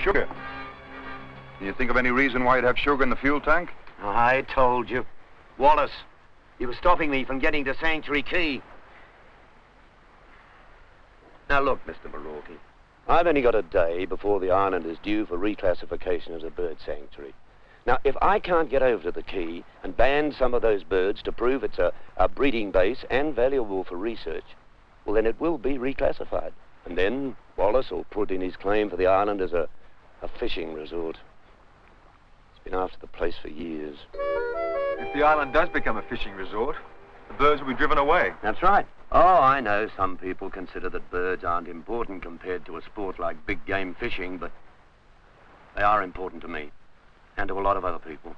Sugar. Can you think of any reason why you'd have sugar in the fuel tank? I told you. Wallace, he was stopping me from getting to Santuary Cay. Now look, Mr. Milwaukee, I've only got a day before the island is due for reclassification as a bird sanctuary. Now, if I can't get over to the Cay and band some of those birds to prove it's a breeding base and valuable for research, well, then it will be reclassified. And then Wallace will put in his claim for the island as a fishing resort. He's been after the place for years. If the island does become a fishing resort, the birds will be driven away. That's right. Oh, I know some people consider that birds aren't important compared to a sport like big game fishing, but they are important to me. And to a lot of other people.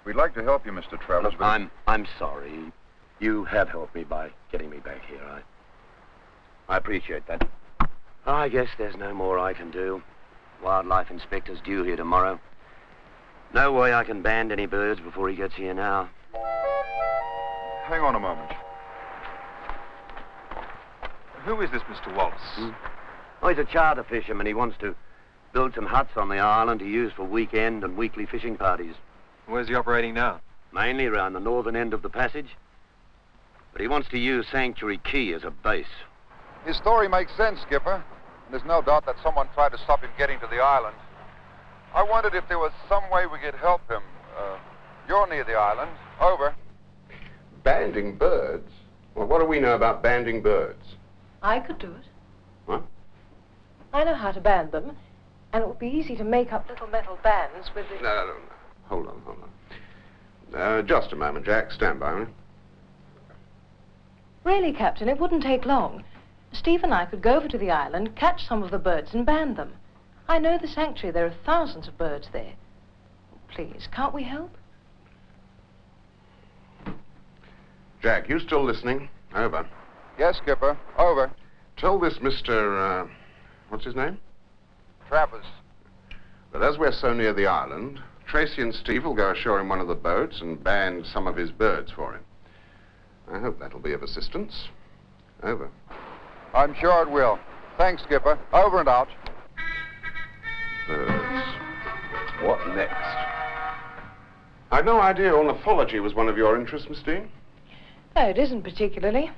We'd like to help you, Mr. Travers, Look, I'm sorry. You have helped me by getting me back here. I appreciate that. I guess there's no more I can do. Wildlife inspector's due here tomorrow. No way I can band any birds before he gets here now. Hang on a moment. Who is this Mr. Wallace? Oh, he's a charter fisherman. He wants to build some huts on the island to use for weekend and weekly fishing parties. Where's he operating now? Mainly around the northern end of the passage. But he wants to use Santuary Cay as a base. His story makes sense, Skipper. There's no doubt that someone tried to stop him getting to the island. I wondered if there was some way we could help him. You're near the island. Over. Banding birds? Well, what do we know about banding birds? I could do it. What? I know how to band them. And it would be easy to make up little metal bands with the... No. Hold on. Just a moment, Jack. Stand by me. Really, Captain, it wouldn't take long. Steve and I could go over to the island, catch some of the birds and band them. I know the sanctuary. There are thousands of birds there. Please, can't we help? Jack, you still listening? Over. Yes, Skipper. Over. Tell this Mr. What's his name? Travers. But as we're so near the island, Tracy and Steve will go ashore in one of the boats and band some of his birds for him. I hope that'll be of assistance. Over. I'm sure it will. Thanks, Skipper. Over and out. Birds. What next? I'd no idea ornithology was one of your interests, Miss Dean. No, it isn't particularly.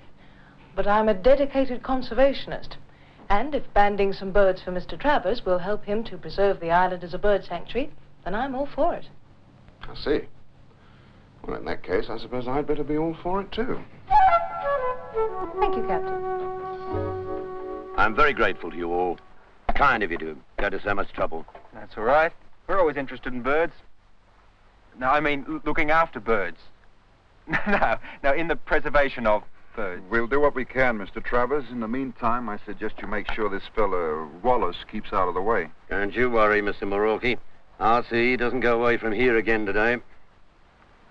But I'm a dedicated conservationist. And if banding some birds for Mr. Travers will help him to preserve the island as a bird sanctuary, then I'm all for it. I see. Well, in that case, I suppose I'd better be all for it, too. Thank you, Captain. I'm very grateful to you all. Kind of you to go to so much trouble. That's all right. We're always interested in birds. No, I mean looking after birds. No, in the preservation of birds. We'll do what we can, Mr. Travers. In the meantime, I suggest you make sure this fella, Wallace, keeps out of the way. Don't you worry, Mr. Milwaukee. I'll see he doesn't go away from here again today.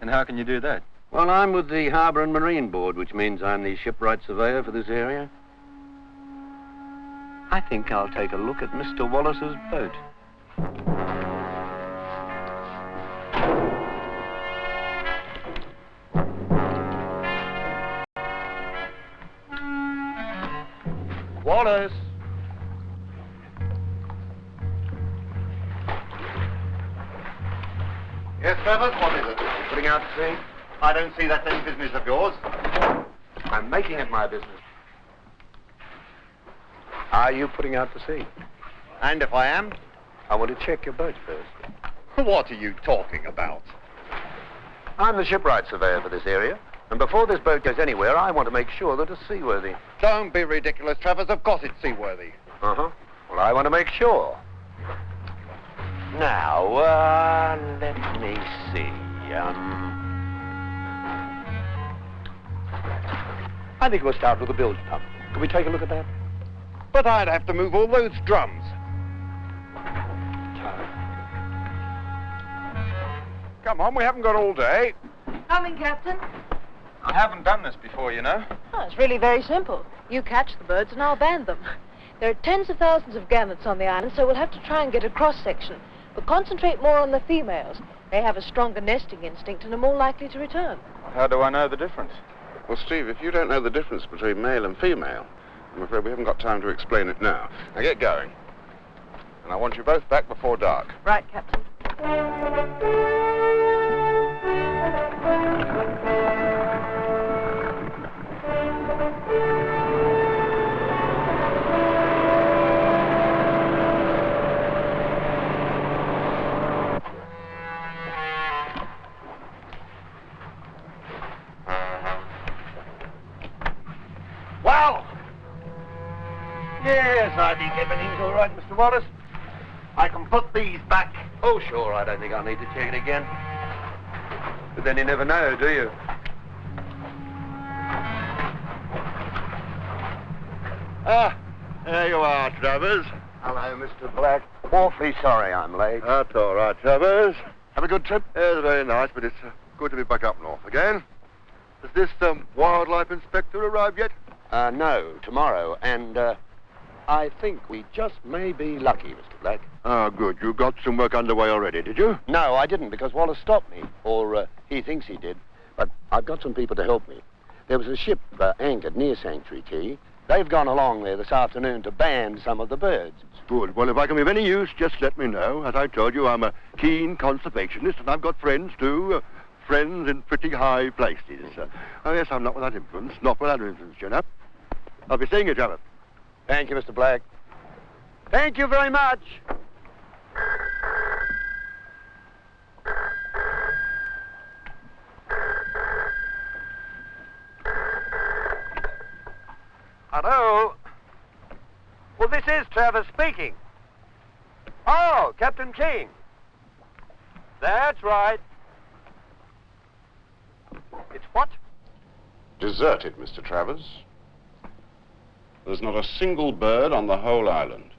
And how can you do that? Well, I'm with the Harbour and Marine Board, which means I'm the shipwright surveyor for this area. I think I'll take a look at Mr. Wallace's boat. Wallace! Yes, Travers, what is it? You putting out to sea? I don't see that's any business of yours. I'm making it my business. Are you putting out to sea? And if I am, I want to check your boat first. What are you talking about? I'm the shipwright surveyor for this area, and before this boat goes anywhere, I want to make sure that it's seaworthy. Don't be ridiculous, Travers. Of course it's seaworthy. Uh-huh. Well, I want to make sure. Now, let me see. I think we'll start with the bilge pump. Can we take a look at that? But I'd have to move all those drums. Come on, we haven't got all day. Coming, Captain. I haven't done this before, you know. Oh, it's really very simple. You catch the birds and I'll band them. There are tens of thousands of gannets on the island, so we'll have to try and get a cross-section. But concentrate more on the females. They have a stronger nesting instinct and are more likely to return. How do I know the difference? Well, Steve, if you don't know the difference between male and female, I'm afraid we haven't got time to explain it now. Now get going. And I want you both back before dark. Right, Captain. Well, yes, I think everything's all right, Mr. Wallace. I can put these back. Oh, sure, I don't think I'll need to check it again. But then you never know, do you? Ah, there you are, Travers. Hello, Mr. Black. Awfully sorry I'm late. That's all right, Travers. Have a good trip? Yes, very nice, but it's good to be back up north again. Has this wildlife inspector arrived yet? No, tomorrow, and, I think we just may be lucky, Mr. Black. Oh, good. You got some work underway already, did you? No, I didn't, because Wallace stopped me. Or, he thinks he did. But I've got some people to help me. There was a ship anchored near Santuary Cay. They've gone along there this afternoon to ban some of the birds. Good. Well, if I can be of any use, just let me know. As I told you, I'm a keen conservationist, and I've got friends, too. Friends in pretty high places. Oh, yes, I'm not without influence. Not without influence, you know. I'll be seeing you, Trevor. Thank you, Mr. Black. Thank you very much. Hello? Well, this is Trevor speaking. Oh, Captain King. That's right. It's what? Deserted, Mr. Travers. There's not a single bird on the whole island.